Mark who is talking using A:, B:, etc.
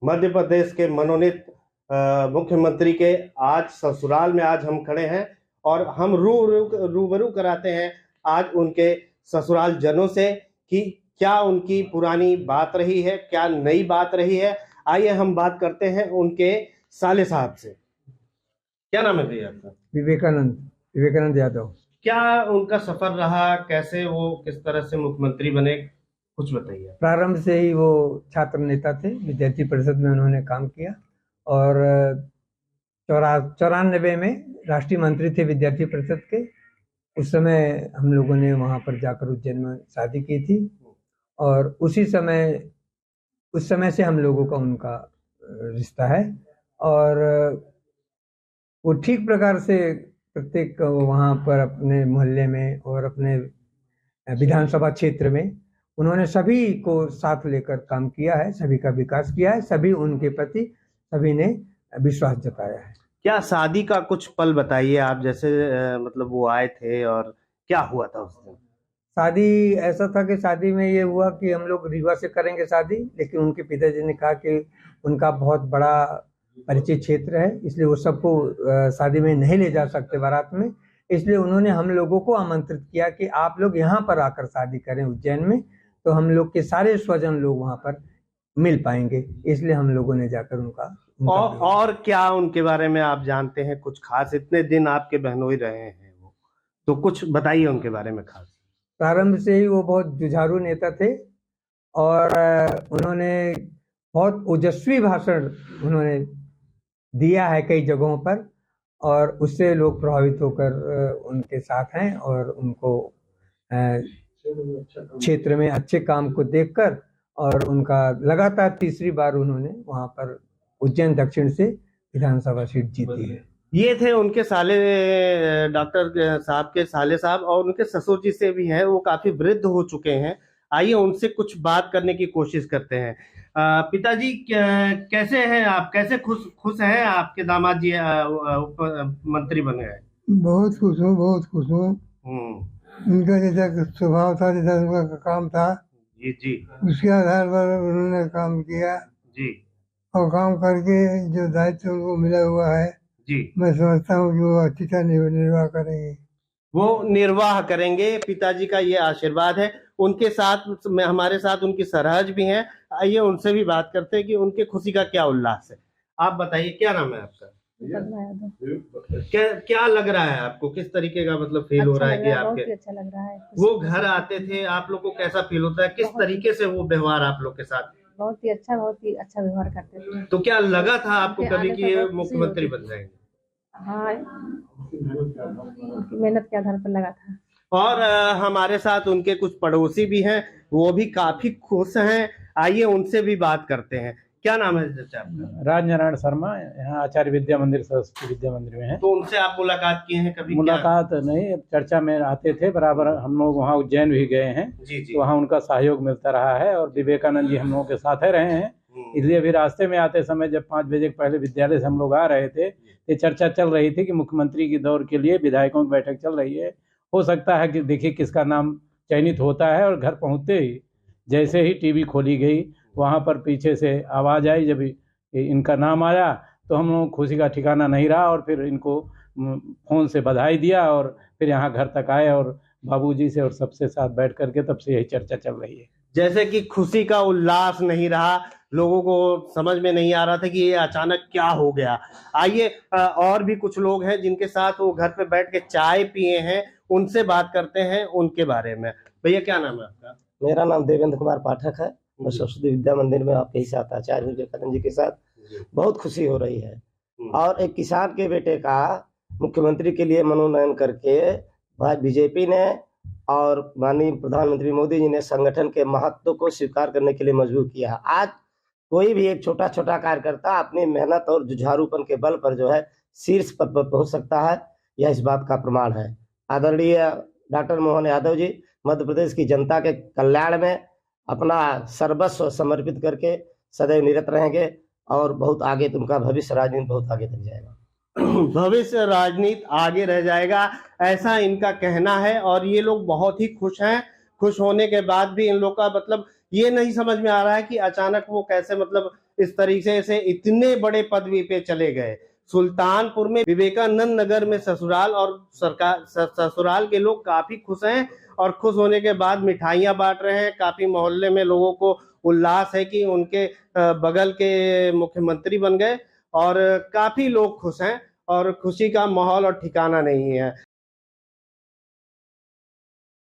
A: मध्य प्रदेश के मनोनीत मुख्यमंत्री के आज ससुराल में आज हम खड़े हैं और हम रूबरू कराते हैं आज उनके ससुराल जनों से कि क्या उनकी पुरानी बात रही है, क्या नई बात रही है। आइए हम बात करते हैं उनके साले साहब से। क्या नाम है भैया आपका?
B: विवेकानंद यादव।
A: क्या उनका सफर रहा, कैसे वो किस तरह से मुख्यमंत्री बने, कुछ बताइए।
B: प्रारंभ से ही वो छात्र नेता थे, विद्यार्थी परिषद में उन्होंने काम किया और 94 में राष्ट्रीय मंत्री थे विद्यार्थी परिषद के। उस समय हम लोगों ने वहाँ पर जाकर उज्जैन में शादी की थी और उस समय से हम लोगों का उनका रिश्ता है और वो ठीक प्रकार से प्रत्येक वहाँ पर अपने मोहल्ले में और अपने विधानसभा क्षेत्र में उन्होंने सभी को साथ लेकर काम किया है, सभी का विकास किया है, सभी उनके प्रति सभी ने विश्वास जताया है।
A: क्या शादी का कुछ पल बताइए आप, जैसे मतलब वो आए थे और क्या हुआ था उस दिन?
B: शादी ऐसा था कि शादी में ये हुआ कि हम लोग रीवा से करेंगे शादी, लेकिन उनके पिताजी ने कहा कि उनका बहुत बड़ा परिचय क्षेत्र है, इसलिए वो सबको शादी में नहीं ले जा सकते बारात में, इसलिए उन्होंने हम लोगों को आमंत्रित किया कि आप लोग यहाँ पर आकर शादी करें उज्जैन में, तो हम लोग के सारे स्वजन लोग वहाँ पर मिल पाएंगे। इसलिए हम लोगों ने जाकर उनका
A: और क्या उनके बारे में आप जानते हैं कुछ खास? इतने दिन आपके बहनोई रहे हैं वो, तो कुछ बताइए उनके बारे में खास।
B: प्रारंभ से ही वो बहुत जुझारू नेता थे और उन्होंने बहुत ओजस्वी भाषण उन्होंने दिया है कई जगहों पर और उससे लोग प्रभावित होकर उनके साथ हैं और उनको क्षेत्र में अच्छे काम को देखकर और उनका लगातार तीसरी बार उन्होंने वहां पर उज्जैन दक्षिण से विधानसभा सीट जीती है।
A: ये थे उनके साले डॉक्टर साहब के साले साहब और उनके ससुर जी से भी हैं, वो काफी वृद्ध हो चुके हैं। आइए उनसे कुछ बात करने की कोशिश करते हैं। पिताजी कैसे हैं आप, कैसे खुश हैं आपके दामाद जी मंत्री बन गए?
C: बहुत खुश हूँ, बहुत खुश हूँ। उनका जैसा स्वभाव था, जैसा उनका काम था
A: जी जी,
C: उसके आधार पर उन्होंने काम किया
A: जी
C: और काम करके जो दायित्व उनको मिला हुआ है
A: जी,
C: मैं समझता हूँ कि वो अच्छी तरह निर्वाह करेंगे।
A: वो निर्वाह करेंगे, पिताजी का ये आशीर्वाद है। उनके साथ हमारे साथ उनकी सरहज भी हैं। आइए उनसे भी बात करते हैं कि उनके खुशी का क्या उल्लास है। आप बताइए, क्या नाम है आपका? क्या लग रहा है आपको, किस तरीके का मतलब फील हो रहा है कि आपके
D: अच्छा लग रहा है।
A: वो घर आते थे, आप लोग को कैसा फील होता है, किस तरीके से वो व्यवहार आप लोग के साथ?
D: बहुत ही अच्छा व्यवहार करते थे।
A: तो क्या लगा था आपको कभी कि ये मुख्यमंत्री बन जाएंगे?
D: हाँ, मेहनत के आधार पर लगा था।
A: और हमारे साथ उनके कुछ पड़ोसी भी हैं, वो भी काफी खुश हैं। आइए उनसे भी बात करते हैं। क्या नाम है चाचा आपका?
E: राजनारायण शर्मा, यहाँ आचार्य विद्या मंदिर सरस्वती विद्या मंदिर में है।
A: तो उनसे आप मुलाकात किए हैं कभी?
E: मुलाकात नहीं, चर्चा में आते थे बराबर। हम लोग वहाँ उज्जैन भी गए हैं,
A: जी जी,
E: वहाँ उनका सहयोग मिलता रहा है और विवेकानंद जी हम लोगों के साथ ही रहे हैं। इसलिए अभी रास्ते में आते समय जब 5 बजे पहले विद्यालय से हम लोग आ रहे थे, ये चर्चा चल रही थी कि मुख्यमंत्री की दौर के लिए विधायकों की बैठक चल रही है। हो सकता है कि देखिए किसका नाम चयनित होता है। और घर पहुँचते ही जैसे ही टीवी खोली गई, वहाँ पर पीछे से आवाज़ आई, जब इनका नाम आया तो हम लोग खुशी का ठिकाना नहीं रहा और फिर इनको फ़ोन से बधाई दिया और फिर यहाँ घर तक आए और बाबूजी से और सबसे साथ बैठ करके तब से यही चर्चा चल रही है।
A: जैसे कि खुशी का उल्लास नहीं रहा, लोगों को समझ में नहीं आ रहा था कि ये अचानक क्या हो गया। आइए और भी कुछ लोग हैं जिनके साथ वो घर पे बैठ के चाय पिए हैं, उनसे बात करते हैं उनके बारे में। भैया क्या नाम है आपका?
F: मेरा नाम देवेंद्र कुमार पाठक है। मैं सरस्वती विद्या मंदिर में आपके ही साथ आचार्य विवेकानंद जी के साथ बहुत खुशी हो रही है। और एक किसान के बेटे का मुख्यमंत्री के लिए मनोनयन करके भाई बीजेपी ने और माननीय प्रधानमंत्री मोदी जी ने संगठन के महत्व को स्वीकार करने के लिए मजबूर किया है। आज कोई भी एक छोटा छोटा कार्यकर्ता अपनी मेहनत और जुझारूपन के बल पर जो है शीर्ष पद पर पहुंच सकता है, यह इस बात का प्रमाण है। आदरणीय डॉक्टर मोहन यादव जी मध्य प्रदेश की जनता के कल्याण में अपना सर्वस्व समर्पित करके सदैव निरत रहेंगे और बहुत आगे उनका भविष्य राजनीति बहुत आगे तक जाएगा।
A: भविष्य राजनीति आगे रह जाएगा, ऐसा इनका कहना है। और ये लोग बहुत ही खुश हैं। खुश होने के बाद भी इन लोग का मतलब ये नहीं समझ में आ रहा है कि अचानक वो कैसे मतलब इस तरीके से इतने बड़े पदवी पे चले गए। सुल्तानपुर में विवेकानंद नगर में ससुराल और ससुराल के लोग काफी खुश हैं और खुश होने के बाद मिठाइयां बांट रहे हैं। काफी मोहल्ले में लोगों को उल्लास है कि उनके बगल के मुख्यमंत्री बन गए और काफी लोग खुश हैं और खुशी का माहौल और ठिकाना नहीं है।